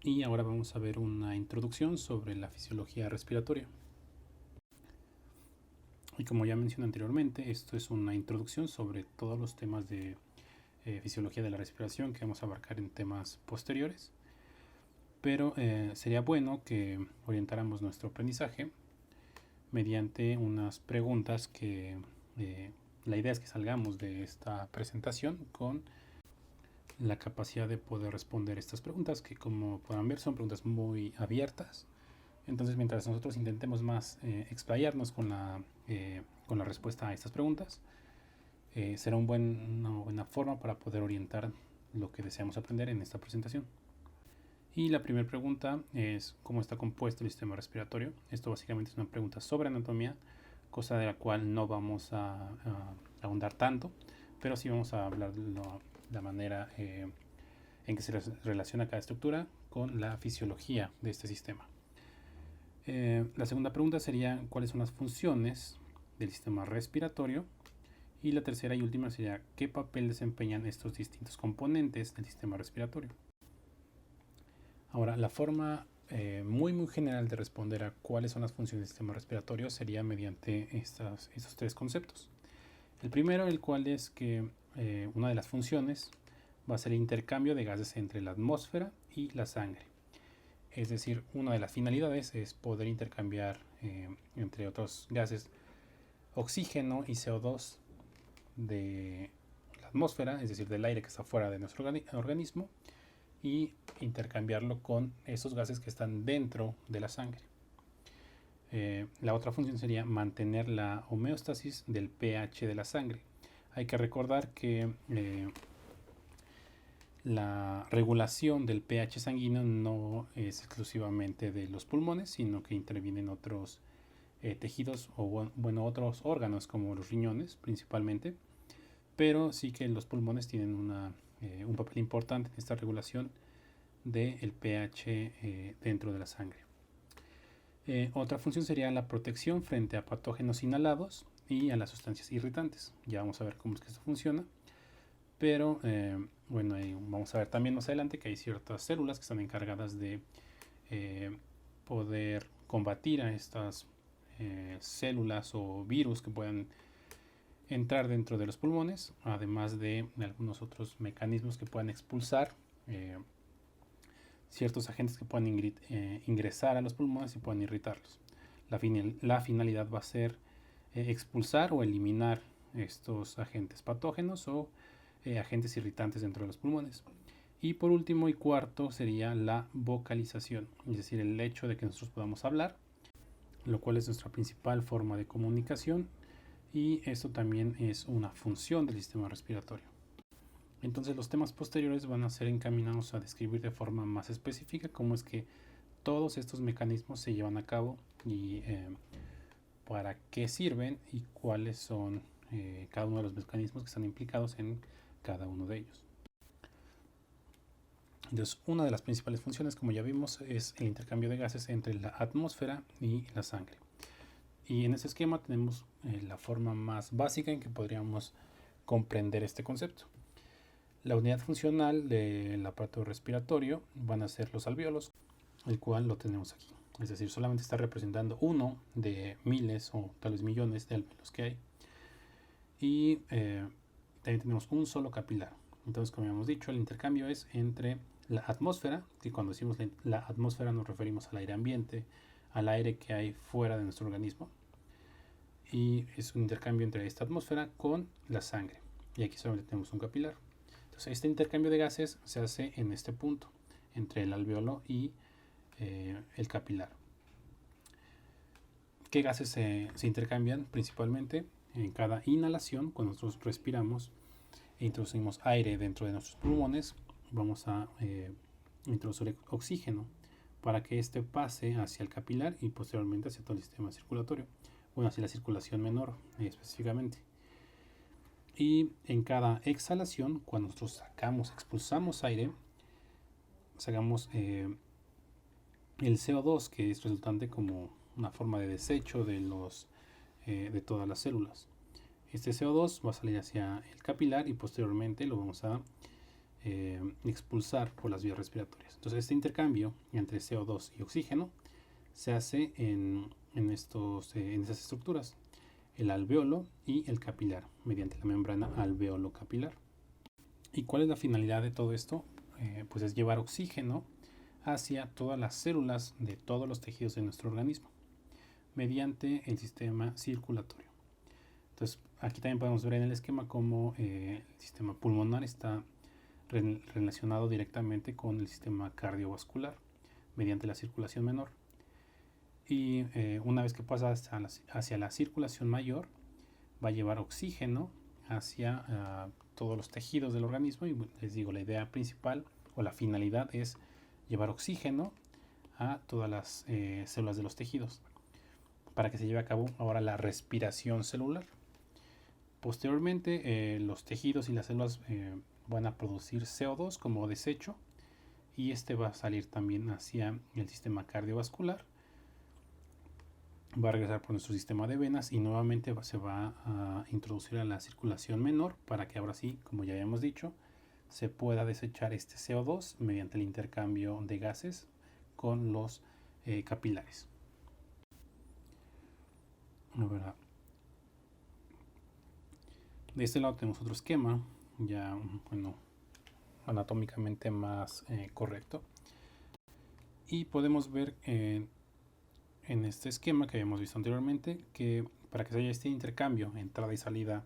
Y ahora vamos a ver una introducción sobre la fisiología respiratoria. Y como ya mencioné anteriormente, esto es una introducción sobre todos los temas de fisiología de la respiración que vamos a abarcar en temas posteriores. Pero sería bueno que orientáramos nuestro aprendizaje mediante unas preguntas que la idea es que salgamos de esta presentación con la capacidad de poder responder estas preguntas, que como podrán ver son preguntas muy abiertas. Entonces, mientras nosotros intentemos más explayarnos con la respuesta a estas preguntas, será una buena forma para poder orientar lo que deseamos aprender en esta presentación. Y la primera pregunta es cómo está compuesto el sistema respiratorio. Esto básicamente es una pregunta sobre anatomía, cosa de la cual no vamos a ahondar tanto, pero sí vamos a hablar de la manera en que se relaciona cada estructura con la fisiología de este sistema. La segunda pregunta sería cuáles son las funciones del sistema respiratorio. Y la tercera y última sería qué papel desempeñan estos distintos componentes del sistema respiratorio. Ahora, la forma muy general de responder a cuáles son las funciones del sistema respiratorio sería mediante estos tres conceptos. El primero, el cual es que una de las funciones va a ser el intercambio de gases entre la atmósfera y la sangre. Es decir, una de las finalidades es poder intercambiar, entre otros gases, oxígeno y CO2 de la atmósfera, es decir, del aire que está fuera de nuestro organismo, y intercambiarlo con esos gases que están dentro de la sangre. La otra función sería mantener la homeostasis del pH de la sangre. Hay que recordar que la regulación del pH sanguíneo no es exclusivamente de los pulmones, sino que intervienen otros tejidos o otros órganos como los riñones principalmente, pero sí que los pulmones tienen un papel importante en esta regulación del pH dentro de la sangre. Otra función sería la protección frente a patógenos inhalados y a las sustancias irritantes. Ya vamos a ver cómo es que esto funciona, pero bueno, vamos a ver también más adelante que hay ciertas células que están encargadas de poder combatir a estas células o virus que puedan entrar dentro de los pulmones, además de algunos otros mecanismos que puedan expulsar ciertos agentes que puedan ingresar a los pulmones y puedan irritarlos. La finalidad va a ser expulsar o eliminar estos agentes patógenos o agentes irritantes dentro de los pulmones. Y por último y cuarto sería la vocalización, es decir, el hecho de que nosotros podamos hablar, lo cual es nuestra principal forma de comunicación, y esto también es una función del sistema respiratorio. Entonces los temas posteriores van a ser encaminados a describir de forma más específica cómo es que todos estos mecanismos se llevan a cabo y para qué sirven y cuáles son cada uno de los mecanismos que están implicados en cada uno de ellos. Entonces, una de las principales funciones, como ya vimos, es el intercambio de gases entre la atmósfera y la sangre. Y en este esquema tenemos la forma más básica en que podríamos comprender este concepto. La unidad funcional del aparato respiratorio van a ser los alvéolos, el cual lo tenemos aquí. Es decir, solamente está representando uno de miles o tal vez millones de alvéolos que hay. Y también tenemos un solo capilar. Entonces, como habíamos dicho, el intercambio es entre la atmósfera, que cuando decimos la atmósfera nos referimos al aire ambiente, al aire que hay fuera de nuestro organismo. Y es un intercambio entre esta atmósfera con la sangre. Y aquí solamente tenemos un capilar. Entonces, este intercambio de gases se hace en este punto, entre el alvéolo y el capilar. ¿Qué gases se intercambian? Principalmente en cada inhalación, cuando nosotros respiramos e introducimos aire dentro de nuestros pulmones, vamos a introducir oxígeno para que este pase hacia el capilar y posteriormente hacia todo el sistema circulatorio, bueno, hacia la circulación menor específicamente. Y en cada exhalación, cuando nosotros expulsamos aire, sacamos el CO2, que es resultante como una forma de desecho de todas las células. Este CO2 va a salir hacia el capilar y posteriormente lo vamos a expulsar por las vías respiratorias. Entonces este intercambio entre CO2 y oxígeno se hace en esas estructuras, el alveolo y el capilar, mediante la membrana alveolo-capilar. ¿Y cuál es la finalidad de todo esto? Pues es llevar oxígeno hacia todas las células de todos los tejidos de nuestro organismo, mediante el sistema circulatorio. Entonces, aquí también podemos ver en el esquema cómo el sistema pulmonar está relacionado directamente con el sistema cardiovascular, mediante la circulación menor. Y una vez que pasa hacia la circulación mayor, va a llevar oxígeno hacia todos los tejidos del organismo. Y les digo, la idea principal o la finalidad es llevar oxígeno a todas las células de los tejidos, para que se lleve a cabo ahora la respiración celular. Posteriormente, los tejidos y las células van a producir CO2 como desecho, y este va a salir también hacia el sistema cardiovascular, va a regresar por nuestro sistema de venas y nuevamente se va a introducir a la circulación menor, para que ahora sí, como ya habíamos dicho, se pueda desechar este CO2 mediante el intercambio de gases con los capilares. De este lado tenemos otro esquema, ya anatómicamente más correcto. Y podemos ver en este esquema que habíamos visto anteriormente, que para que se haya este intercambio, entrada y salida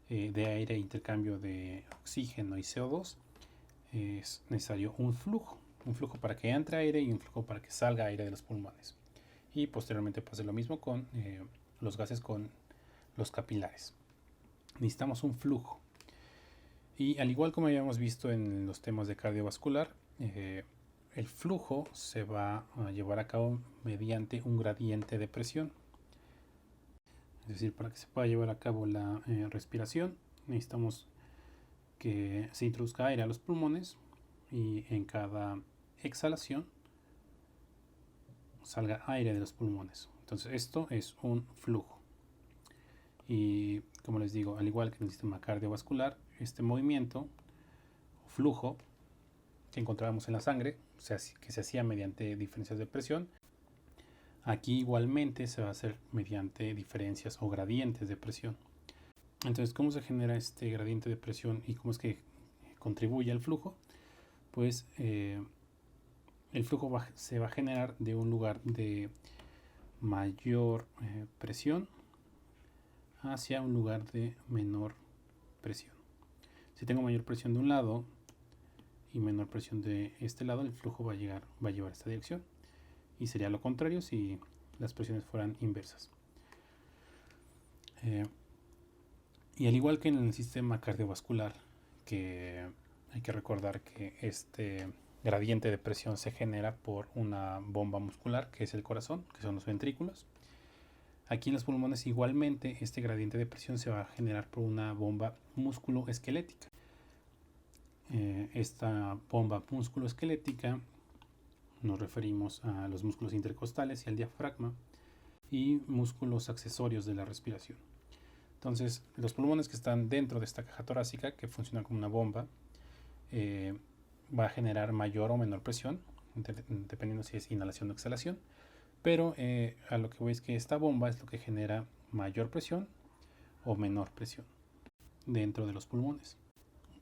de aire, intercambio de oxígeno y CO2, es necesario un flujo para que entre aire y un flujo para que salga aire de los pulmones. Y posteriormente pase lo mismo con los gases, con los capilares. Necesitamos un flujo. Y al igual como habíamos visto en los temas de cardiovascular, el flujo se va a llevar a cabo mediante un gradiente de presión. Es decir, para que se pueda llevar a cabo la respiración, necesitamos que se introduzca aire a los pulmones y en cada exhalación salga aire de los pulmones. Entonces esto es un flujo. Y como les digo, al igual que en el sistema cardiovascular, este movimiento o flujo que encontrábamos en la sangre, que se hacía mediante diferencias de presión, aquí igualmente se va a hacer mediante diferencias o gradientes de presión. Entonces, ¿cómo se genera este gradiente de presión y cómo es que contribuye al flujo? Pues el flujo se va a generar de un lugar de mayor presión hacia un lugar de menor presión. Si tengo mayor presión de un lado y menor presión de este lado, el flujo va a llevar a esta dirección, y sería lo contrario si las presiones fueran inversas. Y al igual que en el sistema cardiovascular, que hay que recordar que este gradiente de presión se genera por una bomba muscular, que es el corazón, que son los ventrículos. Aquí en los pulmones igualmente este gradiente de presión se va a generar por una bomba músculo-esquelética. Esta bomba músculo-esquelética nos referimos a los músculos intercostales y al diafragma, y músculos accesorios de la respiración. Entonces, los pulmones que están dentro de esta caja torácica, que funciona como una bomba, va a generar mayor o menor presión, dependiendo si es inhalación o exhalación. Pero a lo que voy es que esta bomba es lo que genera mayor presión o menor presión dentro de los pulmones.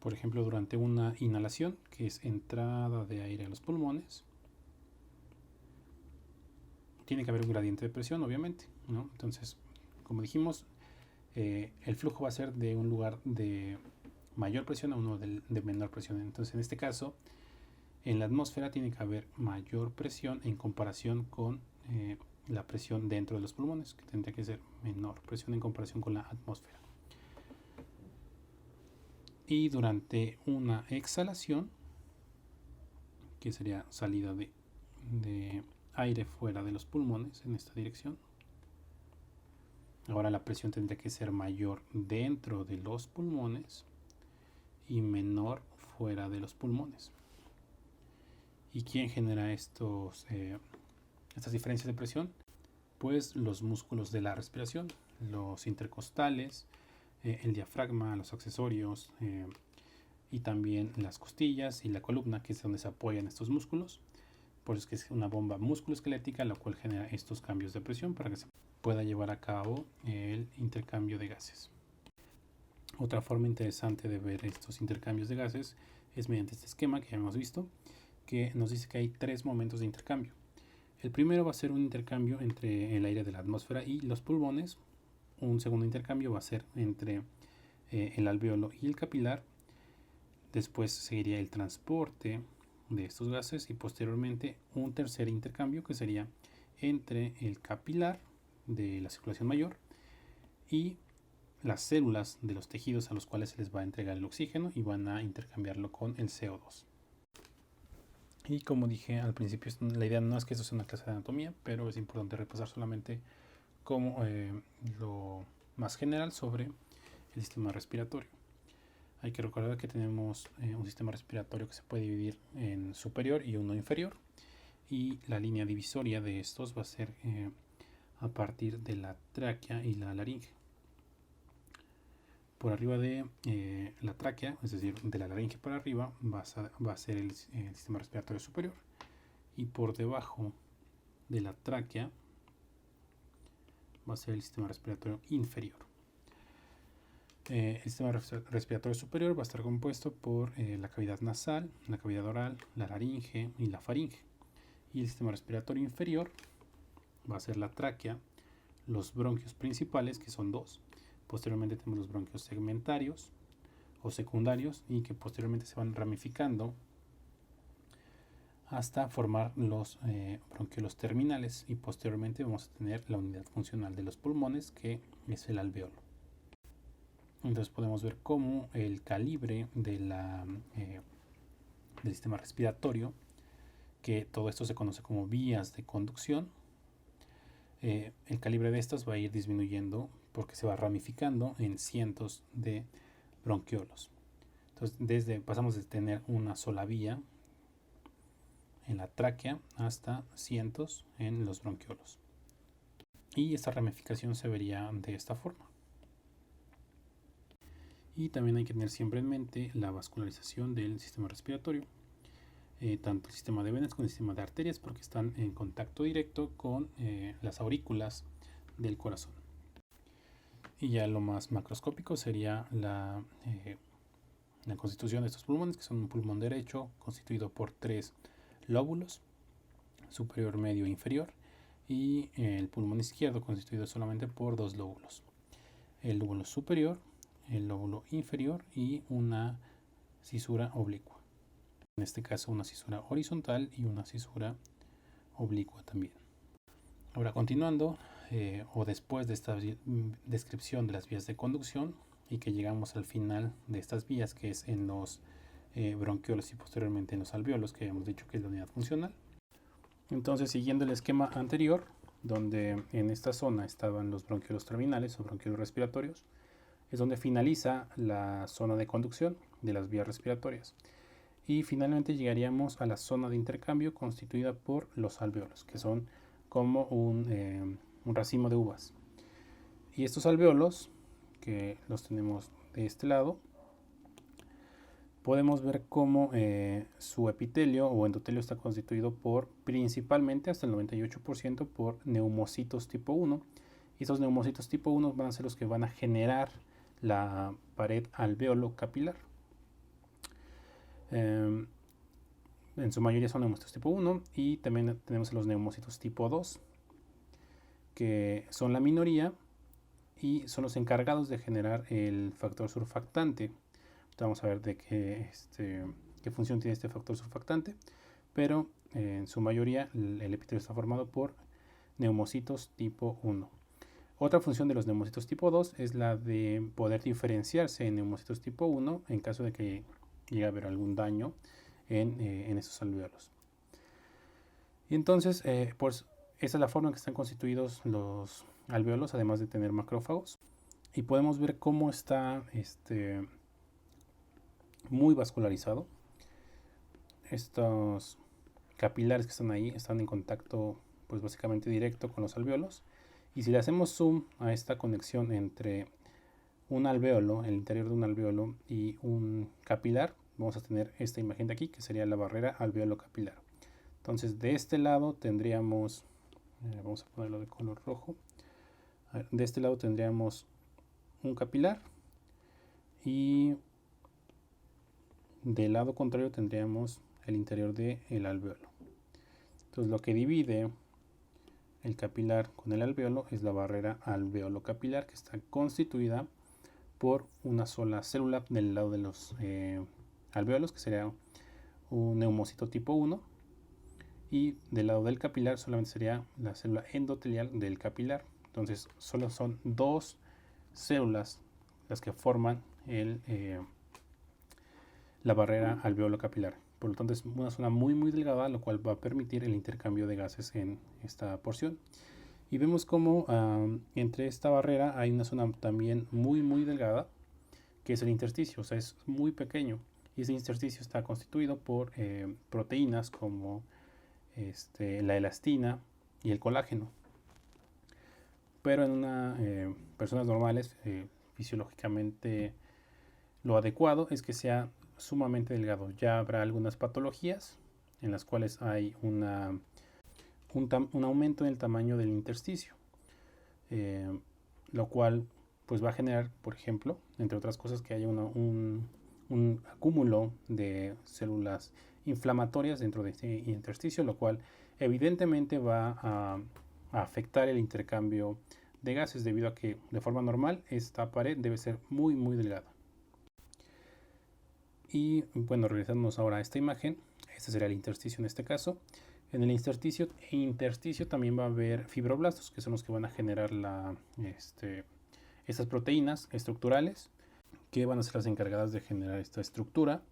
Por ejemplo, durante una inhalación, que es entrada de aire a los pulmones, tiene que haber un gradiente de presión, obviamente, ¿no? Entonces, como dijimos, el flujo va a ser de un lugar de mayor presión a uno de menor presión. Entonces, en este caso, en la atmósfera tiene que haber mayor presión en comparación con la presión dentro de los pulmones, que tendría que ser menor presión en comparación con la atmósfera. Y durante una exhalación, que sería salida de aire fuera de los pulmones en esta dirección, ahora la presión tendría que ser mayor dentro de los pulmones y menor fuera de los pulmones. ¿Y quién genera estas diferencias de presión? Pues los músculos de la respiración, los intercostales, el diafragma, los accesorios, y también las costillas y la columna, que es donde se apoyan estos músculos. Por eso es que es una bomba musculoesquelética, la cual genera estos cambios de presión para que se pueda llevar a cabo el intercambio de gases. Otra forma interesante de ver estos intercambios de gases es mediante este esquema que ya hemos visto, que nos dice que hay 3 momentos de intercambio. El primero va a ser un intercambio entre el aire de la atmósfera y los pulmones. Un segundo intercambio va a ser entre el alvéolo y el capilar. Después seguiría el transporte de estos gases y posteriormente un tercer intercambio que sería entre el capilar de la circulación mayor y las células de los tejidos a los cuales se les va a entregar el oxígeno y van a intercambiarlo con el CO2. Y como dije al principio, la idea no es que esto sea una clase de anatomía, pero es importante repasar solamente como lo más general sobre el sistema respiratorio. Hay que recordar que tenemos un sistema respiratorio que se puede dividir en superior y uno inferior, y la línea divisoria de estos va a ser a partir de la tráquea y la laringe. Por arriba de la tráquea, es decir, de la laringe para arriba, va a ser el sistema respiratorio superior, y por debajo de la tráquea va a ser el sistema respiratorio inferior. El sistema respiratorio superior va a estar compuesto por la cavidad nasal, la cavidad oral, la laringe y la faringe. Y el sistema respiratorio inferior va a ser la tráquea, los bronquios principales, que son 2. Posteriormente tenemos los bronquios segmentarios o secundarios, y que posteriormente se van ramificando hasta formar los bronquiolos terminales, y posteriormente vamos a tener la unidad funcional de los pulmones, que es el alvéolo. Entonces podemos ver cómo el calibre del sistema respiratorio, que todo esto se conoce como vías de conducción, el calibre de estas va a ir disminuyendo porque se va ramificando en cientos de bronquiolos. Entonces pasamos de tener una sola vía en la tráquea hasta cientos en los bronquiolos. Y esta ramificación se vería de esta forma. Y también hay que tener siempre en mente la vascularización del sistema respiratorio, tanto el sistema de venas como el sistema de arterias, porque están en contacto directo con las aurículas del corazón. Y ya lo más macroscópico sería la constitución de estos pulmones, que son un pulmón derecho constituido por 3 lóbulos, superior, medio e inferior, y el pulmón izquierdo constituido solamente por 2 lóbulos, el lóbulo superior, el lóbulo inferior y una cisura oblicua. En este caso una cisura horizontal y una cisura oblicua también. Ahora, continuando o después de esta descripción de las vías de conducción, y que llegamos al final de estas vías, que es en los bronquiolos y posteriormente en los alvéolos, que hemos dicho que es la unidad funcional. Entonces, siguiendo el esquema anterior, donde en esta zona estaban los bronquiolos terminales o bronquiolos respiratorios, es donde finaliza la zona de conducción de las vías respiratorias. Y finalmente llegaríamos a la zona de intercambio constituida por los alvéolos, que son como un racimo de uvas. Y estos alvéolos, que los tenemos de este lado, podemos ver cómo su epitelio o endotelio está constituido por principalmente hasta el 98% por neumocitos tipo 1. Y estos neumocitos tipo 1 van a ser los que van a generar la pared alvéolo capilar. En su mayoría son neumocitos tipo 1, y también tenemos los neumocitos tipo 2, que son la minoría y son los encargados de generar el factor surfactante. Vamos a ver de qué función tiene este factor surfactante, pero en su mayoría el epitelio está formado por neumocitos tipo 1. Otra función de los neumocitos tipo 2 es la de poder diferenciarse en neumocitos tipo 1 en caso de que llegue a haber algún daño en esos alvéolos. Y entonces, pues esa es la forma en que están constituidos los alvéolos, además de tener macrófagos. Y podemos ver cómo está muy vascularizado. Estos capilares que están ahí están en contacto, pues básicamente directo con los alvéolos. Y si le hacemos zoom a esta conexión entre un alvéolo, el interior de un alvéolo y un capilar, vamos a tener esta imagen de aquí, que sería la barrera alveolo-capilar. Entonces de este lado tendríamos, vamos a ponerlo de color rojo, de este lado tendríamos un capilar y del lado contrario tendríamos el interior del alveolo. Entonces lo que divide el capilar con el alveolo es la barrera alveolo-capilar, que está constituida por una sola célula del lado de los alveolos, que sería un neumocito tipo 1, y del lado del capilar solamente sería la célula endotelial del capilar. Entonces solo son dos células las que forman la barrera alveolo-capilar. Por lo tanto es una zona muy delgada, lo cual va a permitir el intercambio de gases en esta porción. Y vemos como entre esta barrera hay una zona también muy delgada, que es el intersticio, o sea, es muy pequeño. Y ese intersticio está constituido por proteínas como la elastina y el colágeno. Pero en personas normales, fisiológicamente lo adecuado es que sea sumamente delgado. Ya habrá algunas patologías en las cuales hay un aumento en el tamaño del intersticio, lo cual pues va a generar, por ejemplo, entre otras cosas, que haya un acúmulo de células inflamatorias dentro de este intersticio, lo cual evidentemente va a afectar el intercambio de gases, debido a que de forma normal esta pared debe ser muy delgada. Y bueno, regresamos ahora a esta imagen. Este sería el intersticio en este caso. En el intersticio también va a haber fibroblastos, que son los que van a generar estas proteínas estructurales, que van a ser las encargadas de generar esta estructura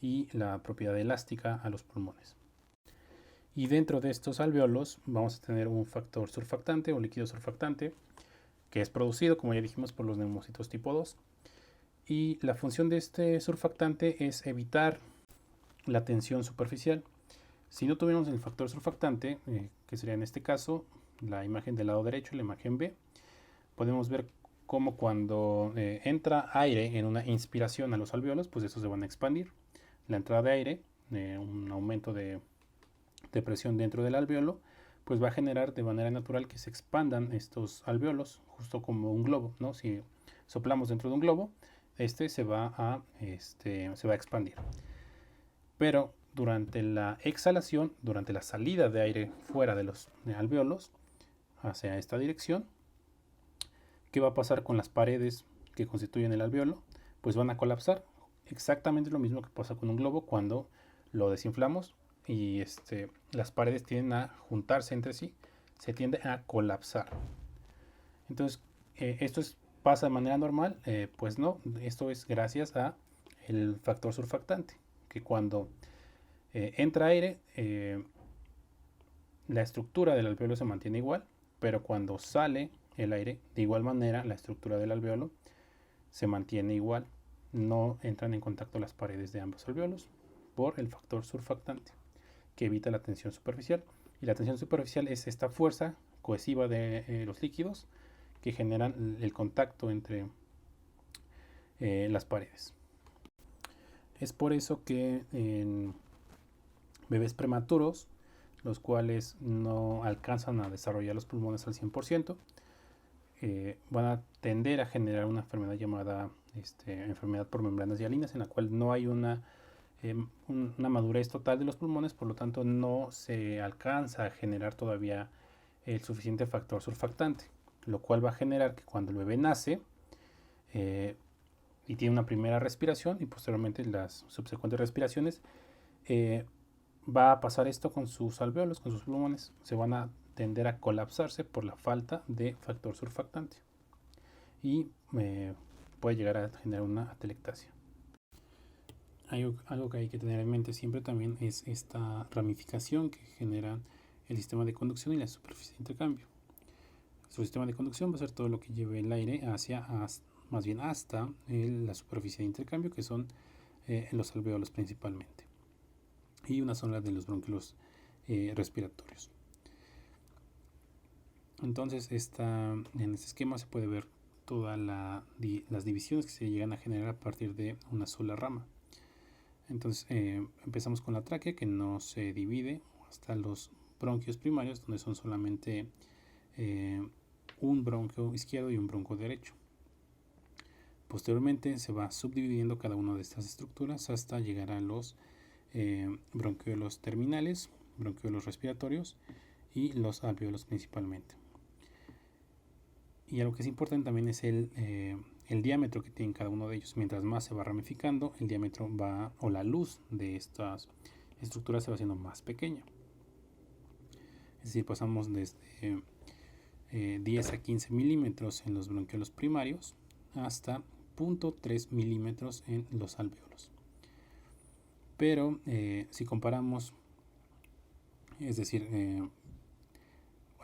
y la propiedad elástica a los pulmones. Y dentro de estos alveolos vamos a tener un factor surfactante o líquido surfactante, que es producido, como ya dijimos, por los neumocitos tipo 2. Y la función de este surfactante es evitar la tensión superficial. Si no tuviéramos el factor surfactante, que sería en este caso la imagen del lado derecho, la imagen B, podemos ver cómo cuando entra aire en una inspiración a los alveolos, pues estos se van a expandir. La entrada de aire, un aumento de presión dentro del alveolo, pues va a generar de manera natural que se expandan estos alveolos, justo como un globo, ¿no? Si soplamos dentro de un globo, se va a expandir. Pero durante la exhalación, durante la salida de aire fuera de los alveolos hacia esta dirección, ¿qué va a pasar con las paredes que constituyen el alveolo? Pues van a colapsar. Exactamente lo mismo que pasa con un globo cuando lo desinflamos y las paredes tienden a juntarse entre sí, se tiende a colapsar. Entonces, esto pasa de manera normal, pues no, esto es gracias a el factor surfactante, que cuando entra aire, la estructura del alveolo se mantiene igual, pero cuando sale el aire, de igual manera la estructura del alveolo se mantiene igual. No entran en contacto las paredes de ambos alveolos por el factor surfactante, que evita la tensión superficial. Y la tensión superficial es esta fuerza cohesiva de los líquidos que generan el contacto entre las paredes. Es por eso que en bebés prematuros, los cuales no alcanzan a desarrollar los pulmones al 100%, van a tender a generar una enfermedad llamada enfermedad por membranas hialinas, en la cual no hay una madurez total de los pulmones, por lo tanto no se alcanza a generar todavía el suficiente factor surfactante, lo cual va a generar que cuando el bebé nace y tiene una primera respiración y posteriormente las subsecuentes respiraciones, va a pasar esto con sus alveolos, con sus pulmones, se van a tender a colapsarse por la falta de factor surfactante y puede llegar a generar una atelectasia. Algo que hay que tener en mente siempre también es esta ramificación que genera el sistema de conducción y la superficie de intercambio. Su sistema de conducción va a ser todo lo que lleve el aire hasta la superficie de intercambio, que son los alveolos principalmente, y una zona de los bronquiolos respiratorios. Entonces en este esquema se puede ver todas las divisiones que se llegan a generar a partir de una sola rama. Entonces empezamos con la tráquea, que no se divide hasta los bronquios primarios, donde son solamente un bronquio izquierdo y un bronquio derecho. Posteriormente se va subdividiendo cada una de estas estructuras hasta llegar a los bronquiolos terminales, bronquiolos respiratorios y los alvéolos principalmente. Y algo que es importante también es el diámetro que tiene cada uno de ellos. Mientras más se va ramificando, el diámetro va, o la luz de estas estructuras se va haciendo más pequeña. Es decir, pasamos desde 10 a 15 milímetros en los bronquiolos primarios hasta 0.3 milímetros en los alvéolos. Pero si comparamos, es decir,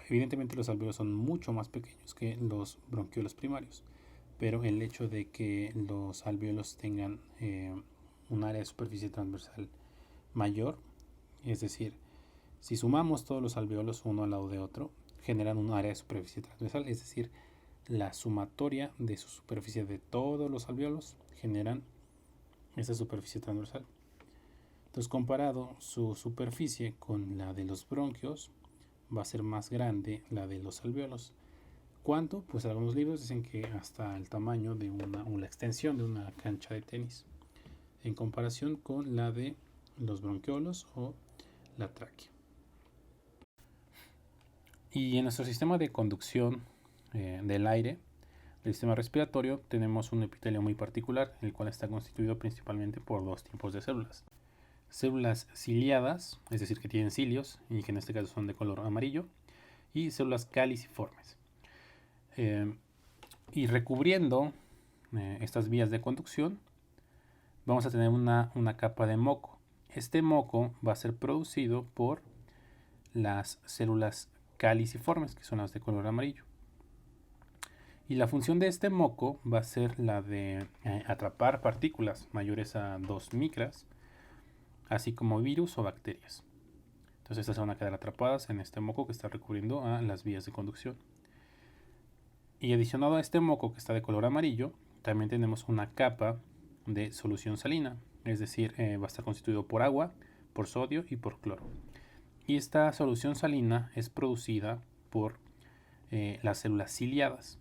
evidentemente los alvéolos son mucho más pequeños que los bronquiolos primarios, pero el hecho de que los alvéolos tengan un área de superficie transversal mayor, es decir, si sumamos todos los alvéolos uno al lado de otro, generan un área de superficie transversal, es decir, la sumatoria de su superficie de todos los alvéolos generan esa superficie transversal. Entonces, comparado su superficie con la de los bronquios, va a ser más grande la de los alvéolos. ¿Cuánto? Pues algunos libros dicen que hasta el tamaño de la extensión de una cancha de tenis, en comparación con la de los bronquiolos o la tráquea. Y en nuestro sistema de conducción del aire, del sistema respiratorio, tenemos un epitelio muy particular, el cual está constituido principalmente por dos tipos de células. Células ciliadas, es decir, que tienen cilios y que en este caso son de color amarillo, y células caliciformes. Y recubriendo estas vías de conducción, vamos a tener una capa de moco. Este moco va a ser producido por las células caliciformes, que son las de color amarillo. Y la función de este moco va a ser la de atrapar partículas mayores a 2 micras, así como virus o bacterias. Entonces estas se van a quedar atrapadas en este moco que está recubriendo a las vías de conducción. Y adicionado a este moco que está de color amarillo, también tenemos una capa de solución salina, es decir, va a estar constituido por agua, por sodio y por cloro. Y esta solución salina es producida por las células ciliadas.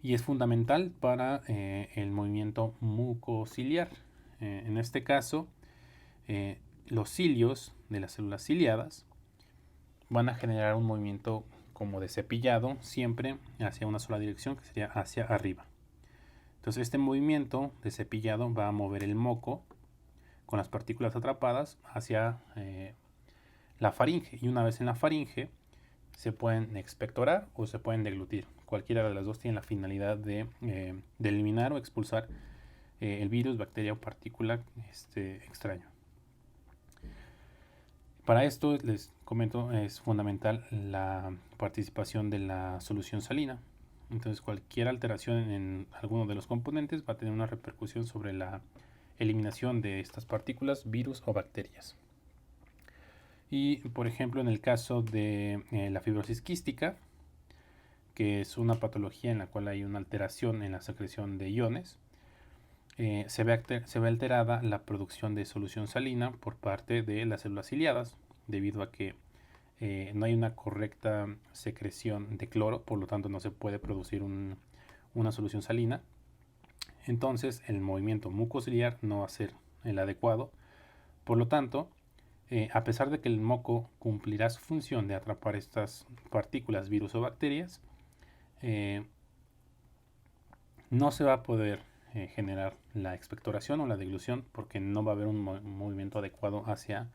Y es fundamental para el movimiento mucociliar. En este caso, los cilios de las células ciliadas van a generar un movimiento como de cepillado, siempre hacia una sola dirección, que sería hacia arriba. Entonces este movimiento de cepillado va a mover el moco con las partículas atrapadas hacia la faringe, y una vez en la faringe se pueden expectorar o se pueden deglutir. Cualquiera de las dos tiene la finalidad de eliminar o expulsar el virus, bacteria o partícula extraño. Para esto, les comento, es fundamental la participación de la solución salina. Entonces, cualquier alteración en alguno de los componentes va a tener una repercusión sobre la eliminación de estas partículas, virus o bacterias. Y, por ejemplo, en el caso de la fibrosis quística, que es una patología en la cual hay una alteración en la secreción de iones, se ve alterada la producción de solución salina por parte de las células ciliadas, debido a que no hay una correcta secreción de cloro, por lo tanto no se puede producir una solución salina. Entonces el movimiento mucociliar no va a ser el adecuado. Por lo tanto, a pesar de que el moco cumplirá su función de atrapar estas partículas, virus o bacterias, no se va a poder generar la expectoración o la deglución, porque no va a haber un movimiento adecuado hacia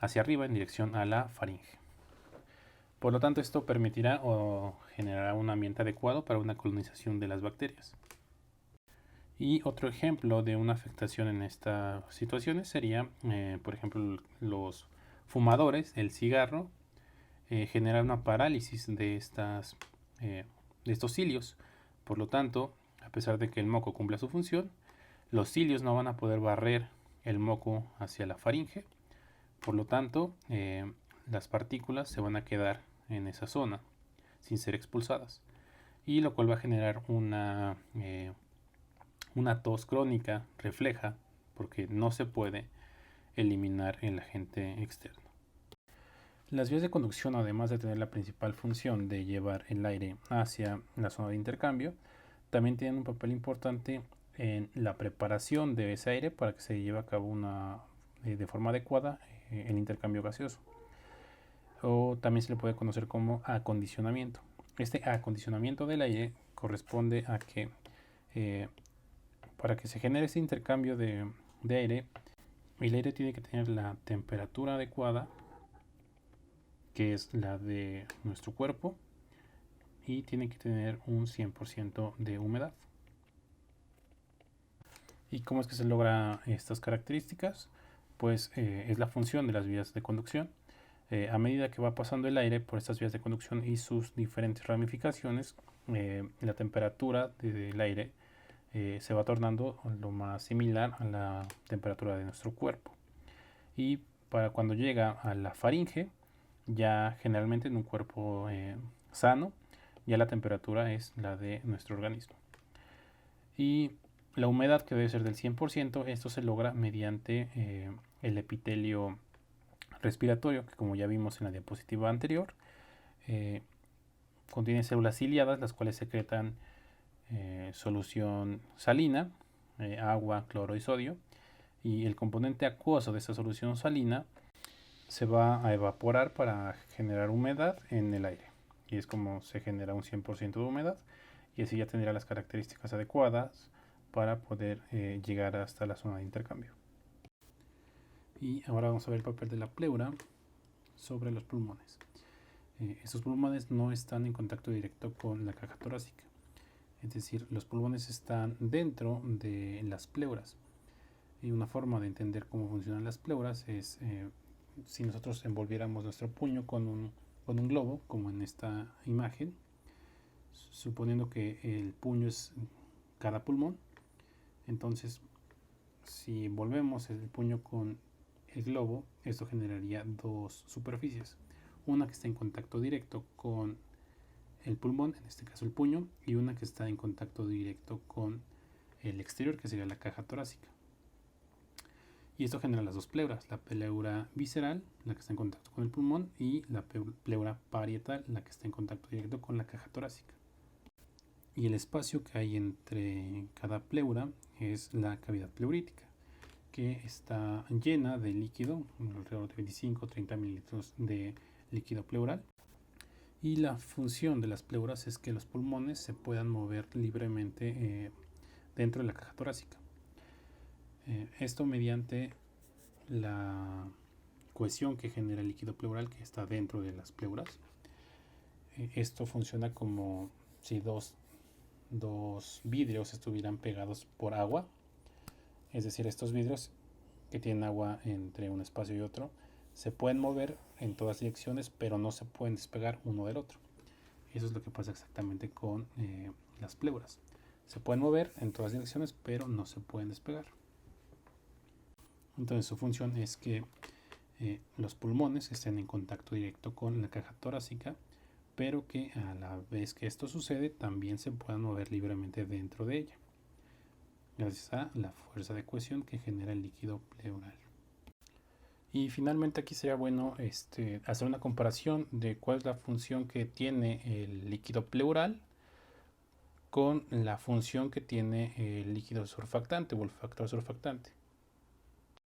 arriba en dirección a la faringe. Por lo tanto, esto permitirá o generará un ambiente adecuado para una colonización de las bacterias. Y otro ejemplo de una afectación en estas situaciones sería, por ejemplo, los fumadores, el cigarro, genera una parálisis de estos cilios. Por lo tanto, a pesar de que el moco cumpla su función, los cilios no van a poder barrer el moco hacia la faringe. Por lo tanto, las partículas se van a quedar en esa zona sin ser expulsadas, y lo cual va a generar una tos crónica refleja, porque no se puede eliminar el agente externo. Las vías de conducción, además de tener la principal función de llevar el aire hacia la zona de intercambio, también tienen un papel importante en la preparación de ese aire para que se lleve a cabo de forma adecuada el intercambio gaseoso. O también se le puede conocer como acondicionamiento. Este acondicionamiento del aire corresponde a que para que se genere ese intercambio de aire, el aire tiene que tener la temperatura adecuada, que es la de nuestro cuerpo, y tiene que tener un 100% de humedad. ¿Y cómo es que se logra estas características? Pues es la función de las vías de conducción. A medida que va pasando el aire por estas vías de conducción y sus diferentes ramificaciones, la temperatura del aire se va tornando lo más similar a la temperatura de nuestro cuerpo. Y para cuando llega a la faringe, ya generalmente en un cuerpo sano, ya la temperatura es la de nuestro organismo. Y la humedad, que debe ser del 100%, esto se logra mediante el epitelio respiratorio, que como ya vimos en la diapositiva anterior, contiene células ciliadas, las cuales secretan solución salina, agua, cloro y sodio, y el componente acuoso de esta solución salina se va a evaporar para generar humedad en el aire, y es como se genera un 100% de humedad, y así ya tendrá las características adecuadas para poder llegar hasta la zona de intercambio. Y ahora vamos a ver el papel de la pleura sobre los pulmones. Estos pulmones no están en contacto directo con la caja torácica, es decir, los pulmones están dentro de las pleuras. Y una forma de entender cómo funcionan las pleuras es si nosotros envolviéramos nuestro puño con un globo, como en esta imagen, suponiendo que el puño es cada pulmón. Entonces, si envolvemos el puño con el globo, esto generaría dos superficies, una que está en contacto directo con el pulmón, en este caso el puño, y una que está en contacto directo con el exterior, que sería la caja torácica. Y esto genera las dos pleuras, la pleura visceral, la que está en contacto con el pulmón, y la pleura parietal, la que está en contacto directo con la caja torácica. Y el espacio que hay entre cada pleura es la cavidad pleurítica, que está llena de líquido, alrededor de 25-30 mililitros de líquido pleural. Y la función de las pleuras es que los pulmones se puedan mover libremente dentro de la caja torácica. Esto mediante la cohesión que genera el líquido pleural que está dentro de las pleuras. Esto funciona como si dos vidrios estuvieran pegados por agua, es decir, estos vidrios que tienen agua entre un espacio y otro se pueden mover en todas direcciones, pero no se pueden despegar uno del otro. Eso es lo que pasa exactamente con las pleuras. Se pueden mover en todas direcciones, pero no se pueden despegar. Entonces su función es que los pulmones estén en contacto directo con la caja torácica, pero que a la vez que esto sucede también se puedan mover libremente dentro de ella, gracias a la fuerza de cohesión que genera el líquido pleural. Y finalmente aquí sería bueno hacer una comparación de cuál es la función que tiene el líquido pleural con la función que tiene el líquido surfactante o el factor surfactante.